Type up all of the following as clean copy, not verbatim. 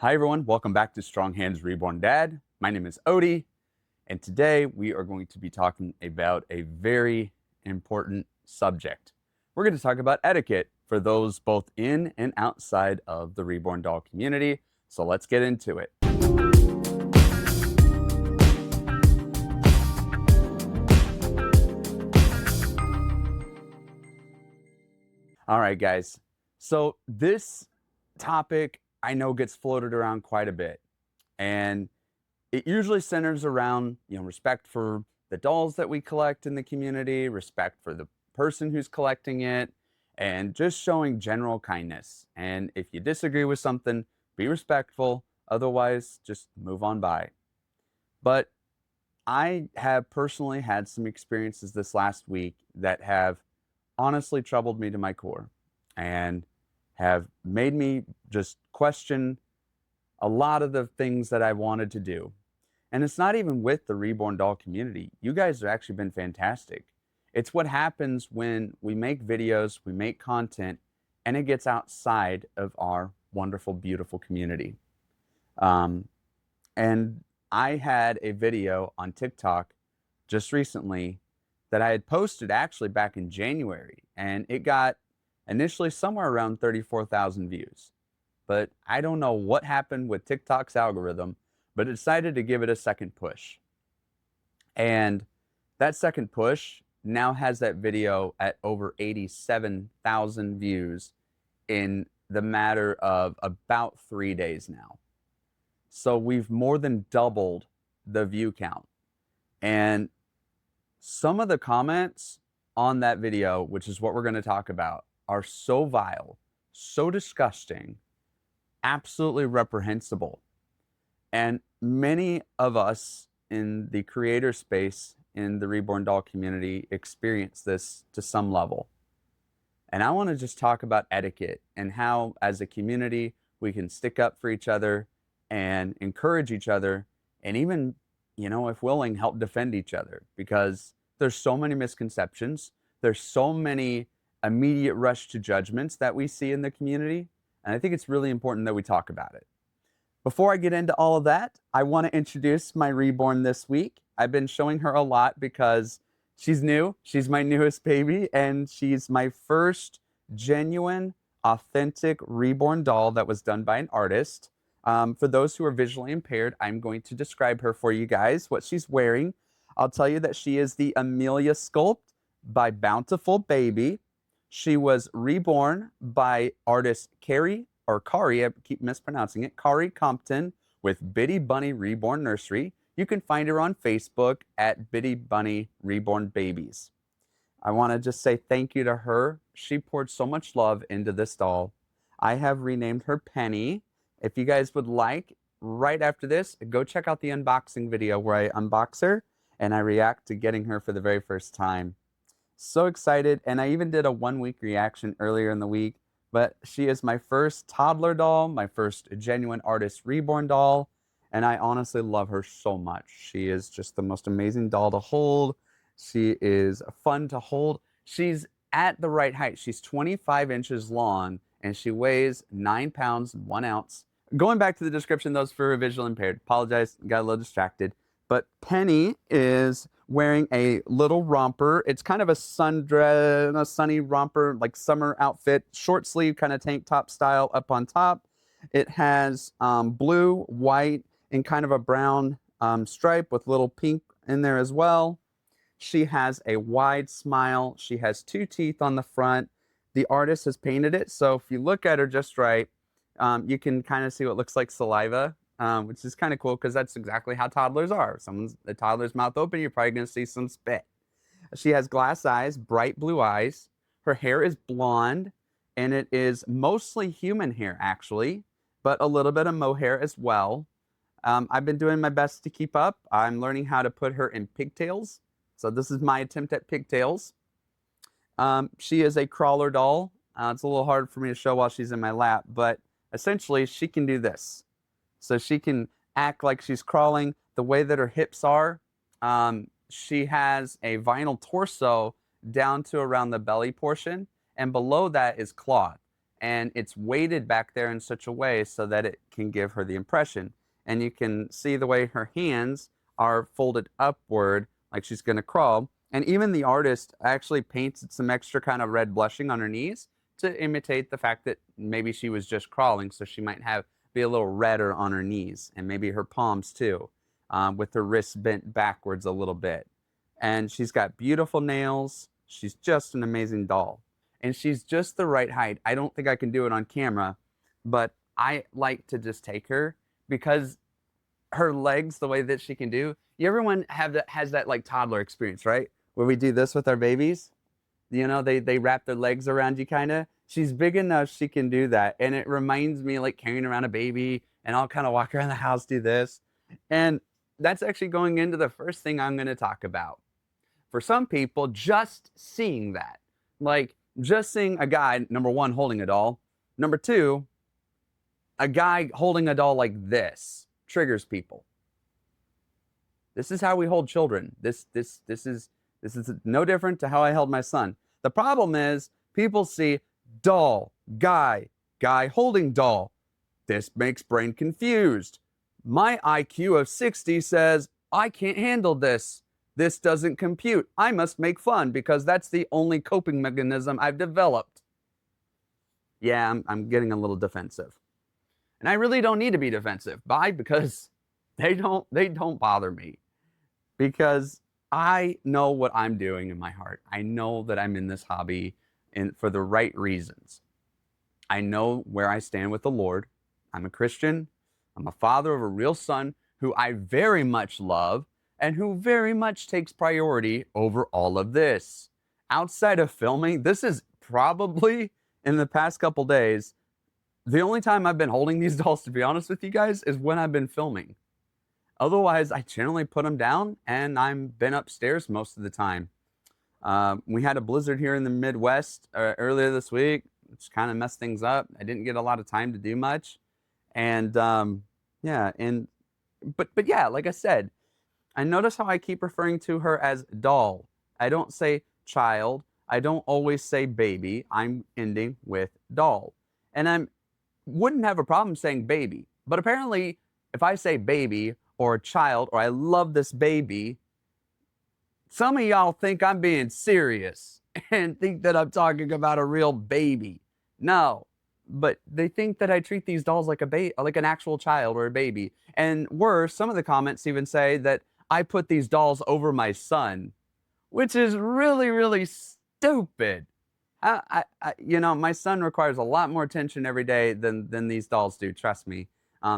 Hi everyone, welcome back to Strong Hands Reborn Dad. My name is Odie, and today we are going to be talking about a very important subject. We're going to talk about etiquette for those both in and outside of the Reborn doll community. So let's get into it. All right, guys. So this topic I know gets floated around quite a bit, and it usually centers around, respect for the dolls that we collect in the community, respect for the person who's collecting it, and just showing general kindness. And if you disagree with something, be respectful. Otherwise, just move on by. But I have personally had some experiences this last week that have honestly troubled me to my core and have made me just question a lot of the things that I wanted to do. And it's not even with the Reborn doll community. You guys have actually been fantastic. It's what happens when we make videos, we make content, and it gets outside of our wonderful, beautiful community. And I had a video on TikTok just recently that I had posted actually back in January, and it got initially somewhere around 34,000 views. But I don't know what happened with TikTok's algorithm, but it decided to give it a second push. And that second push now has that video at over 87,000 views in the matter of about 3 days now. So we've more than doubled the view count. And some of the comments on that video, which is what we're going to talk about, are so vile, so disgusting, absolutely reprehensible. And many of us in the creator space in the Reborn doll community experience this to some level. And I want to just talk about etiquette and how, as a community, we can stick up for each other and encourage each other, and even, if willing, help defend each other, because there's so many misconceptions. There's so many immediate rush to judgments that we see in the community. And I think it's really important that we talk about it. Before I get into all of that, I want to introduce my Reborn this week. I've been showing her a lot because she's new. She's my newest baby, and she's my first genuine, authentic Reborn doll that was done by an artist. For those who are visually impaired, I'm going to describe her for you guys, what she's wearing. I'll tell you that she is the Amelia Sculpt by Bountiful Baby. She was reborn by artist Kari, I keep mispronouncing it, Kari Compton with Bitty Bunny Reborn Nursery. You can find her on Facebook at Bitty Bunny Reborn Babies. I want to just say thank you to her. She poured so much love into this doll. I have renamed her Penny. If you guys would like, right after this, go check out the unboxing video where I unbox her and I react to getting her for the very first time. So excited, and I even did a 1-week reaction earlier in the week. But she is my first toddler doll, my first genuine artist Reborn doll, and I honestly love her so much. She is just the most amazing doll to hold. She is fun to hold. She's at the right height. She's 25 inches long, and she weighs 9 pounds, 1 ounce. Going back to the description, those for visual impaired. Apologize, got a little distracted. But Penny is wearing a little romper. It's kind of a sunny romper, like summer outfit, short sleeve kind of tank top style up on top. It has blue, white, and kind of a brown stripe with little pink in there as well. She has a wide smile. She has 2 teeth on the front. The artist has painted it, so if you look at her just right, you can kind of see what looks like saliva. Which is kind of cool because that's exactly how toddlers are. The toddler's mouth open, you're probably going to see some spit. She has glass eyes, bright blue eyes. Her hair is blonde, and it is mostly human hair, actually, but a little bit of mohair as well. I've been doing my best to keep up. I'm learning how to put her in pigtails. So this is my attempt at pigtails. She is a crawler doll. It's a little hard for me to show while she's in my lap, but essentially she can do this. So she can act like she's crawling. The way that her hips are, she has a vinyl torso down to around the belly portion, and below that is cloth. and it's weighted back there in such a way so that it can give her the impression. And you can see the way her hands are folded upward, like she's going to crawl. And even the artist actually painted some extra kind of red blushing on her knees to imitate the fact that maybe she was just crawling, so she might have be a little redder on her knees and maybe her palms too, with her wrists bent backwards a little bit. And she's got beautiful nails. She's just an amazing doll. And she's just the right height. I don't think I can do it on camera, but I like to just take her because her legs, the way that she can do. Everyone has that like toddler experience, right? Where we do this with our babies. You know, they wrap their legs around you kind of. She's big enough she can do that. And it reminds me like carrying around a baby, and I'll kind of walk around the house, do this. And that's actually going into the first thing I'm going to talk about. For some people, just seeing that, like just seeing a guy, number one, holding a doll. Number two, a guy holding a doll like this triggers people. This is how we hold children. This is no different to how I held my son. The problem is people see doll, guy holding doll. This makes brain confused. My IQ of 60 says, I can't handle this. This doesn't compute. I must make fun because that's the only coping mechanism I've developed. Yeah, I'm getting a little defensive. And I really don't need to be defensive. Why? Because they don't bother me. Because I know what I'm doing in my heart. I know that I'm in this hobby for the right reasons. I know where I stand with the Lord. I'm a Christian. I'm a father of a real son who I very much love and who very much takes priority over all of this. Outside of filming, this is probably, in the past couple days, the only time I've been holding these dolls, to be honest with you guys, is when I've been filming. Otherwise, I generally put them down, and I've been upstairs most of the time. We had a blizzard here in the Midwest earlier this week, which kind of messed things up. I didn't get a lot of time to do much. And yeah, but yeah, like I said, I notice how I keep referring to her as doll. I don't say child. I don't always say baby. I'm ending with doll. And I wouldn't have a problem saying baby. But apparently, if I say baby or child or I love this baby, some of y'all think I'm being serious and think that I'm talking about a real baby. No, but they think that I treat these dolls like like an actual child or a baby. And worse, some of the comments even say that I put these dolls over my son, which is really, really stupid. My son requires a lot more attention every day than these dolls do. Trust me.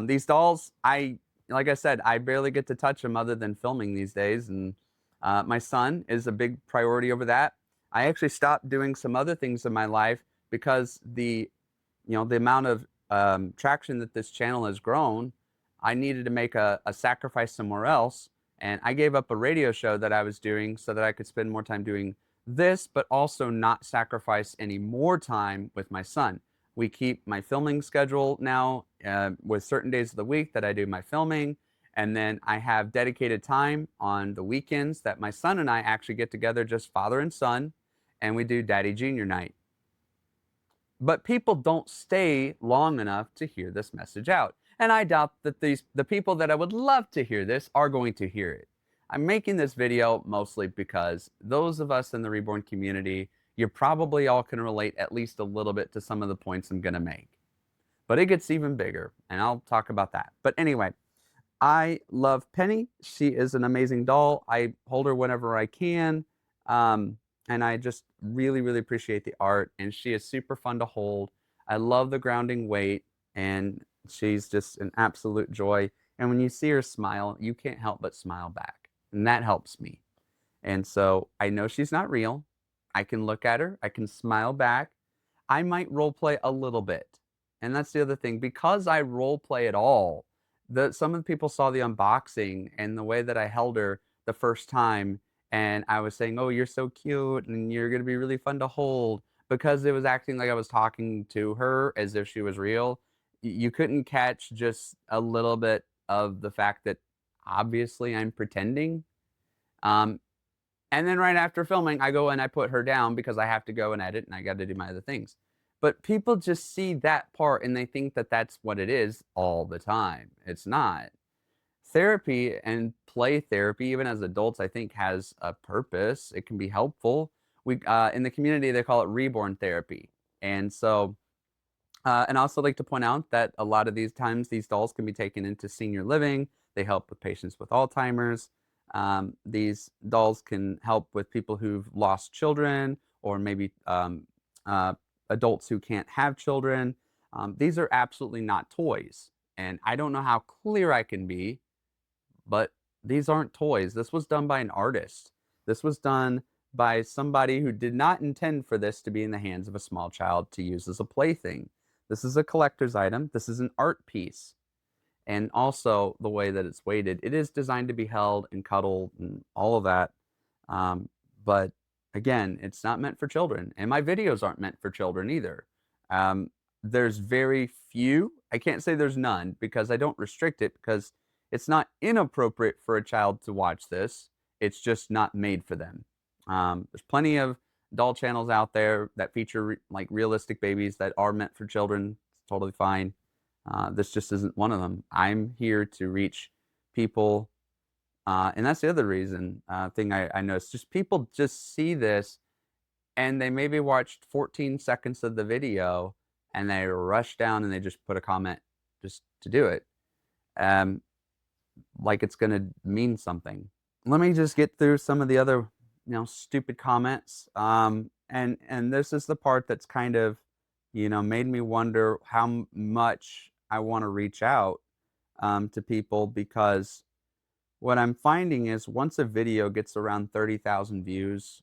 These dolls, like I said, I barely get to touch them other than filming these days, and my son is a big priority over that. I actually stopped doing some other things in my life because the amount of traction that this channel has grown, I needed to make a sacrifice somewhere else. And I gave up a radio show that I was doing so that I could spend more time doing this, but also not sacrifice any more time with my son. We keep my filming schedule now with certain days of the week that I do my filming. And then I have dedicated time on the weekends that my son and I actually get together, just father and son, and we do Daddy Junior Night. But people don't stay long enough to hear this message out. And I doubt that the people that I would love to hear this are going to hear it. I'm making this video mostly because those of us in the Reborn community, you probably all can relate at least a little bit to some of the points I'm going to make. But it gets even bigger, and I'll talk about that. But anyway, I love Penny. She is an amazing doll. I hold her whenever I can. And I just really, really appreciate the art. And she is super fun to hold. I love the grounding weight. And she's just an absolute joy. And when you see her smile, you can't help but smile back. And that helps me. And so I know she's not real. I can look at her. I can smile back. I might role play a little bit. And that's the other thing. Because I role play it all, some of the people saw the unboxing and the way that I held her the first time. And I was saying, oh, you're so cute and you're going to be really fun to hold, because it was acting like I was talking to her as if she was real. You couldn't catch just a little bit of the fact that obviously I'm pretending. And then right after filming, I go and I put her down because I have to go and edit and I got to do my other things. But people just see that part and they think that that's what it is all the time. It's not. Therapy and play therapy, even as adults, I think has a purpose. It can be helpful. We in the community they call it reborn therapy, and so and I also like to point out that a lot of these times these dolls can be taken into senior living. They help with patients with Alzheimer's. These dolls can help with people who've lost children or maybe uh, adults who can't have children. These are absolutely not toys. And I don't know how clear I can be, but these aren't toys. This was done by an artist. This was done by somebody who did not intend for this to be in the hands of a small child to use as a plaything. This is a collector's item. This is an art piece. And also the way that it's weighted, it is designed to be held and cuddled and all of that. Um, but again, it's not meant for children. And my videos aren't meant for children either. Um, there's very few. I can't say there's none because I don't restrict it because it's not inappropriate for a child to watch this. It's just not made for them. There's plenty of doll channels out there that feature like realistic babies that are meant for children. It's totally fine. This just isn't one of them. I'm here to reach people, and that's the other reason thing I noticed. Just people just see this and they maybe watched 14 seconds of the video and they rush down and they just put a comment just to do it, um, like it's going to mean something. Let me just get through some of the other, stupid comments. And this is the part that's kind of, made me wonder how much I want to reach out to people because what I'm finding is once a video gets around 30,000 views,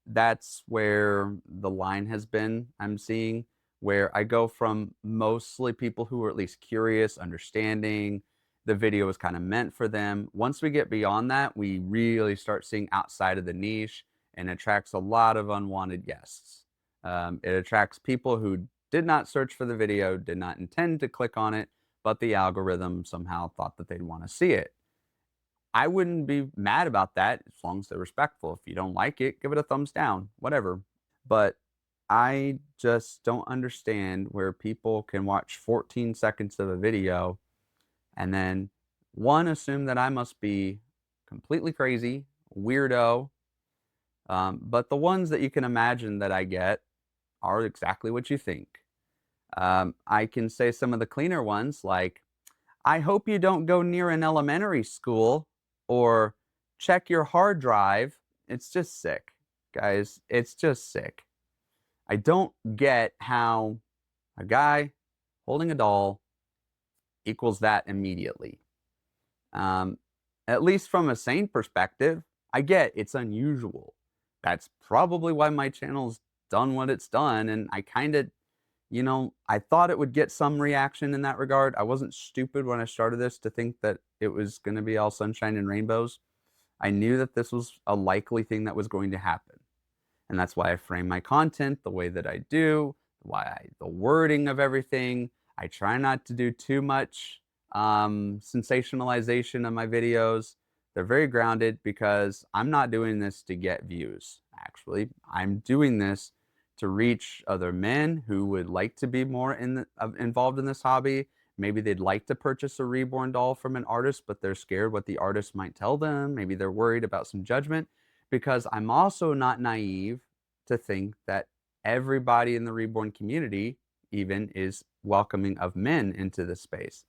that's where the line has been. I'm seeing where I go from mostly people who are at least curious, understanding, the video is kind of meant for them. Once we get beyond that, we really start seeing outside of the niche and attracts a lot of unwanted guests. It attracts people who did not search for the video, did not intend to click on it, but the algorithm somehow thought that they'd want to see it. I wouldn't be mad about that as long as they're respectful. If you don't like it, give it a thumbs down, whatever. But I just don't understand where people can watch 14 seconds of a video and then one, assume that I must be completely crazy, weirdo. But the ones that you can imagine that I get are exactly what you think. I can say some of the cleaner ones like, I hope you don't go near an elementary school or check your hard drive. It's just sick, guys. It's just sick. I don't get how a guy holding a doll equals that immediately. Um, at least from a sane perspective, I get it's unusual. That's probably why my channel's done what it's done. And I kind of, I thought it would get some reaction in that regard. I wasn't stupid when I started this to think that it was going to be all sunshine and rainbows. I knew that this was a likely thing that was going to happen. And that's why I frame my content the way that I do, the wording of everything. I try not to do too much sensationalization of my videos. They're very grounded because I'm not doing this to get views, actually. I'm doing this to reach other men who would like to be more involved in this hobby. Maybe they'd like to purchase a reborn doll from an artist, but they're scared what the artist might tell them. Maybe they're worried about some judgment because I'm also not naive to think that everybody in the reborn community even is welcoming of men into this space.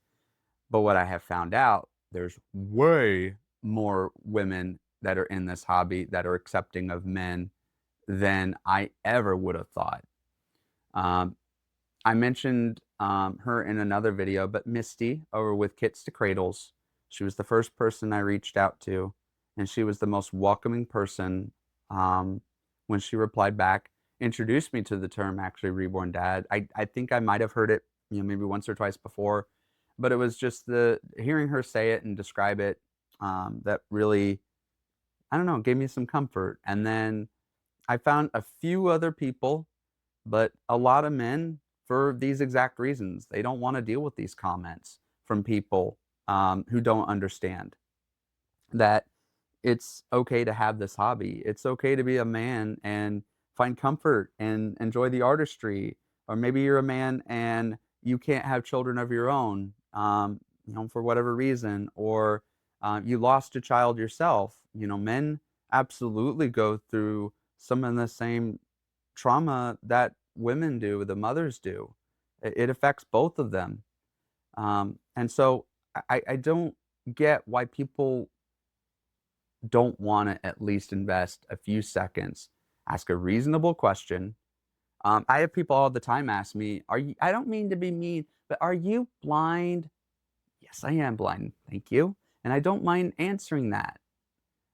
But what I have found out, there's way more women that are in this hobby that are accepting of men than I ever would have thought. Um, I mentioned her in another video, but Misty over with Kits to Cradles, she was the first person I reached out to, and she was the most welcoming person when she replied back, introduced me to the term actually reborn dad. I think I might have heard it, maybe once or twice before, but it was just the hearing her say it and describe it that really, I don't know, gave me some comfort. And then I found a few other people, but a lot of men for these exact reasons. They don't want to deal with these comments from people who don't understand that it's okay to have this hobby. It's okay to be a man and find comfort and enjoy the artistry. or maybe you're a man and you can't have children of your own, for whatever reason, or you lost a child yourself. Men absolutely go through some of the same trauma that women do, the mothers do. It affects both of them. And so I don't get why people don't want to at least invest a few seconds, ask a reasonable question. I have people all the time ask me, "Are you?" I don't mean to be mean, but are you blind? Yes, I am blind. Thank you. And I don't mind answering that.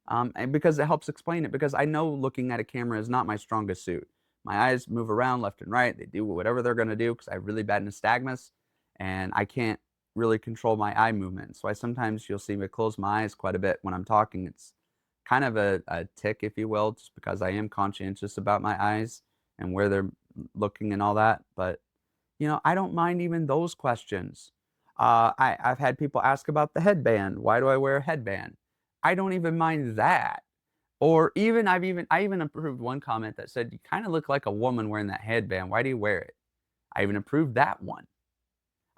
And because it helps explain it, because I know looking at a camera is not my strongest suit. My eyes move around left and right. They do whatever they're going to do because I have really bad nystagmus and I can't really control my eye movement. So I sometimes you'll see me close my eyes quite a bit when I'm talking. It's kind of a tick, if you will, just because I am conscientious about my eyes and where they're looking and all that. But I don't mind even those questions. I've had people ask about the headband. Why do I wear a headband? I don't even mind that. Or even I even approved one comment that said, "You kind of look like a woman wearing that headband. Why do you wear it?" I even approved that one.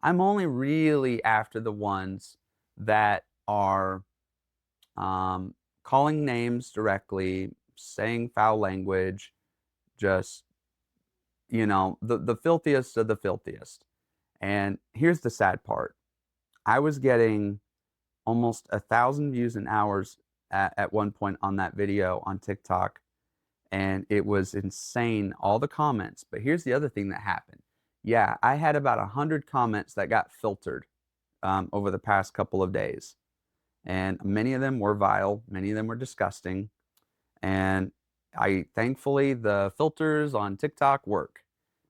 I'm only really after the ones that are um, calling names directly, saying foul language, just the filthiest of the filthiest. And here's the sad part: I was getting almost 1,000 views an hours at one point on that video on TikTok, and it was insane, all the comments. But here's the other thing that happened. Yeah, I had about 100 comments that got filtered over the past couple of days, and many of them were vile, many of them were disgusting, and I thankfully the filters on TikTok work,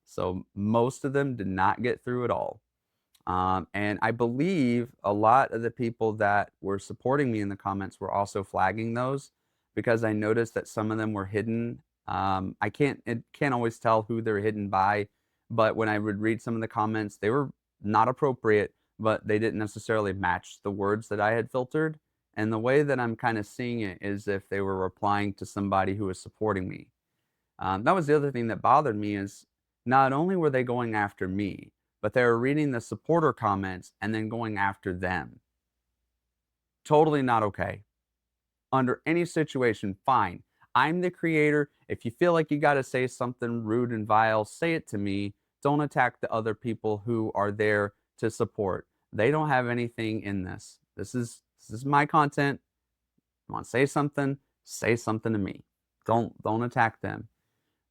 so most of them did not get through at all. And I believe a lot of the people that were supporting me in the comments were also flagging those because I noticed that some of them were hidden. I can't always tell who they're hidden by, but when I would read some of the comments, they were not appropriate, but they didn't necessarily match the words that I had filtered. And the way that I'm kind of seeing it is if they were replying to somebody who was supporting me. That was the other thing that bothered me is not only were they going after me, but they were reading the supporter comments and then going after them. Totally not okay. Under any situation, fine. I'm the creator. If you feel like you got to say something rude and vile, say it to me. Don't attack the other people who are there to support. They don't have anything in this. This is my content. You want to say something to me. Don't attack them.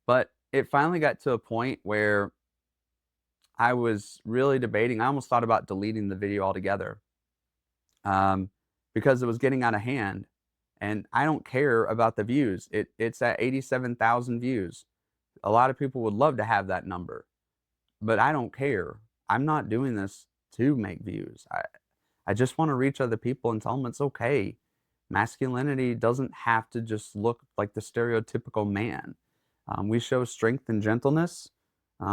But it finally got to a point where I was really debating. I almost thought about deleting the video altogether, um, because it was getting out of hand. And I don't care about the views. It's at 87,000 views. A lot of people would love to have that number, but I don't care. I'm not doing this to make views. I just want to reach other people and tell them it's okay. Masculinity doesn't have to just look like the stereotypical man. We show strength and gentleness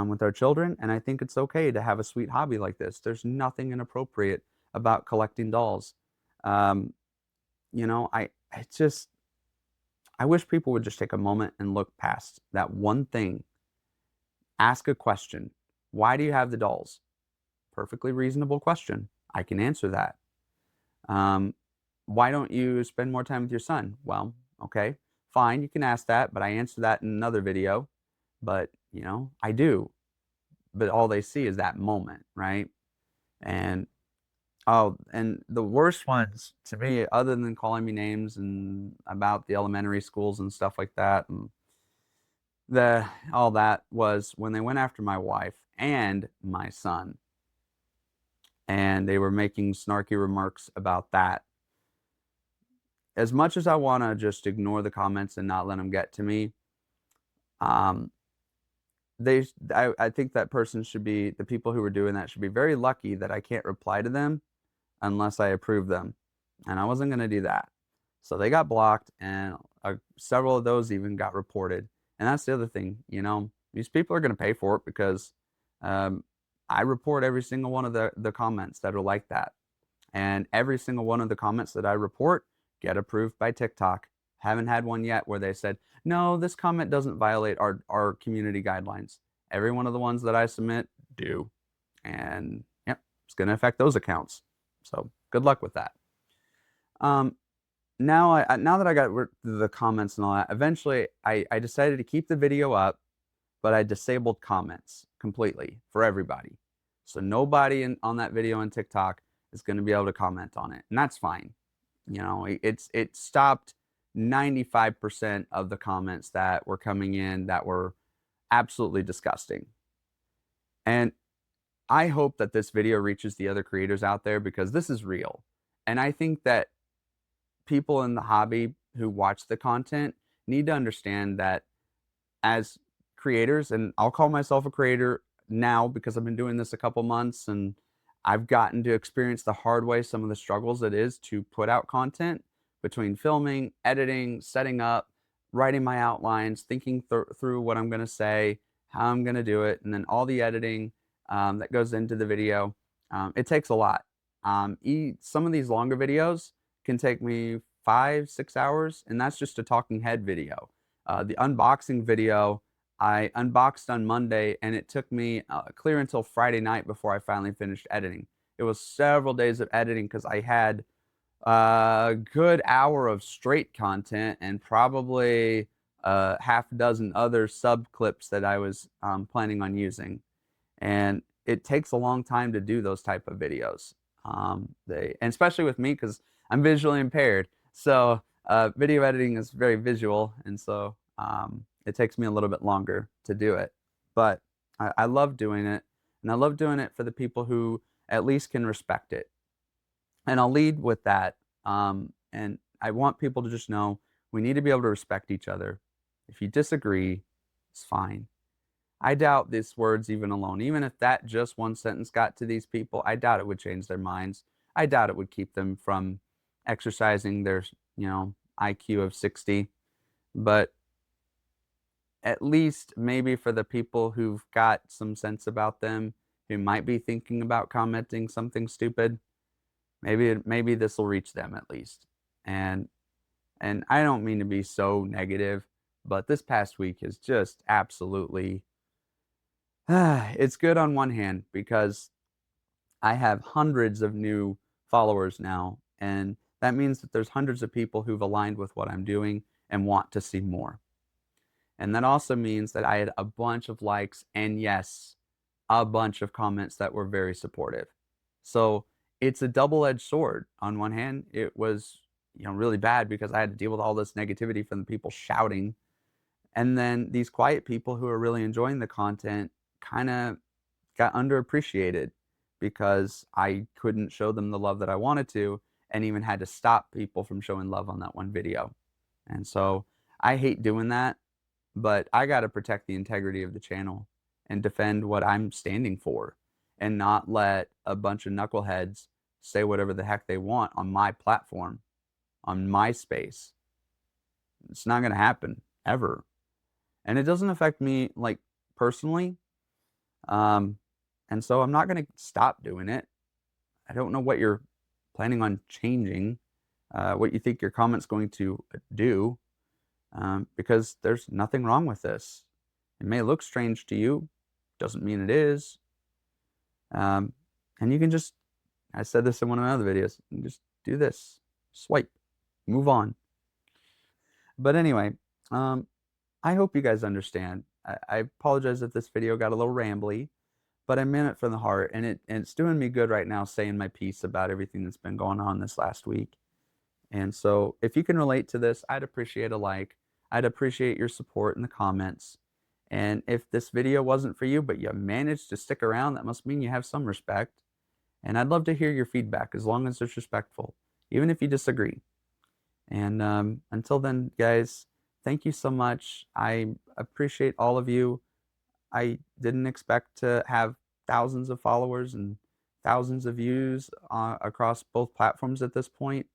with our children, and I think it's okay to have a sweet hobby like this. There's nothing inappropriate about collecting dolls. Um, I just I wish people would just take a moment and look past that one thing. Ask a question. Why do you have the dolls? Perfectly reasonable question. I can answer that. Um, why don't you spend more time with your son? Well, okay, fine, you can ask that, but I answer that in another video. But, I do. But all they see is that moment, right? And and the worst ones to me, other than calling me names and about the elementary schools and stuff like that, and the all that was when they went after my wife and my son, and they were making snarky remarks about that. As much as I want to just ignore the comments and not let them get to me, um, I think that person should be the people who were doing that should be very lucky that I can't reply to them unless I approve them, and I wasn't gonna do that. So they got blocked, and several of those even got reported. And that's the other thing, these people are gonna pay for it because um, I report every single one of the comments that are like that, and every single one of the comments that I report get approved by TikTok. Haven't had one yet where they said, "No, this comment doesn't violate our community guidelines." Every one of the ones that I submit do. And yep, it's going to affect those accounts. So good luck with that. Um, now that I got the comments and all that, eventually I decided to keep the video up, but I disabled comments completely for everybody. So nobody on that video on TikTok is going to be able to comment on it, and that's fine. You know, it stopped 95% of the comments that were coming in that were absolutely disgusting. And I hope that this video reaches the other creators out there because this is real. And I think that people in the hobby who watch the content need to understand that as creators, and I'll call myself a creator now because I've been doing this a couple months and I've gotten to experience the hard way some of the struggles it is to put out content between filming, editing, setting up, writing my outlines, thinking through what I'm going to say, how I'm going to do it, and then all the editing that goes into the video. It takes a lot. Some of these longer videos can take me 5-6 hours, and that's just a talking head video. The unboxing video, I unboxed on Monday, and it took me clear until Friday night before I finally finished editing. It was several days of editing because I had a good hour of straight content and probably a half dozen other sub clips that I was planning on using. And it takes a long time to do those type of videos. And especially with me because I'm visually impaired. So video editing is very visual, and so it takes me a little bit longer to do it. But I love doing it, and I love doing it for the people who at least can respect it. And I'll lead with that. And I want people to just know we need to be able to respect each other. If you disagree, it's fine. I doubt these words even alone. Even if that just one sentence got to these people, I doubt it would change their minds. I doubt it would keep them from exercising their, IQ of 60. But at least maybe for the people who've got some sense about them, who might be thinking about commenting something stupid, maybe this will reach them at least. And I don't mean to be so negative, but this past week is just absolutely it's good on one hand because I have hundreds of new followers now, and that means that there's hundreds of people who've aligned with what I'm doing and want to see more. And that also means that I had a bunch of likes and, yes, a bunch of comments that were very supportive. So it's a double-edged sword. On one hand, it was, really bad because I had to deal with all this negativity from the people shouting. And then these quiet people who are really enjoying the content kind of got underappreciated because I couldn't show them the love that I wanted to, and even had to stop people from showing love on that one video. And so I hate doing that, but I got to protect the integrity of the channel and defend what I'm standing for and not let a bunch of knuckleheads say whatever the heck they want on my platform, on my space. It's not going to happen ever. And it doesn't affect me like personally. And so I'm not going to stop doing it. I don't know what you're planning on changing, what you think your comment's going to do, because there's nothing wrong with this. It may look strange to you, doesn't mean it is. And you can just, I said this in one of my other videos, you can just do this, swipe, move on. But anyway, I hope you guys understand. I apologize if this video got a little rambly, but I meant it from the heart, and it's doing me good right now saying my piece about everything that's been going on this last week. And so if you can relate to this, I'd appreciate a like. I'd appreciate your support in the comments. And if this video wasn't for you, but you managed to stick around, that must mean you have some respect. And I'd love to hear your feedback as long as it's respectful, even if you disagree. And until then, guys, thank you so much. I appreciate all of you. I didn't expect to have thousands of followers and thousands of views across both platforms at this point.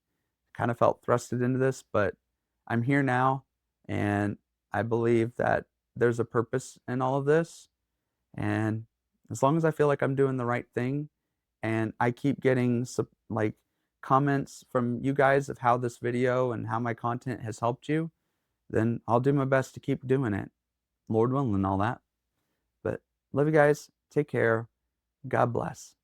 Kind of felt thrusted into this, but I'm here now, and I believe that there's a purpose in all of this. And as long as I feel like I'm doing the right thing, and I keep getting like comments from you guys of how this video and how my content has helped you, then I'll do my best to keep doing it. Lord willing and all that. But Love you guys. Take care. God bless.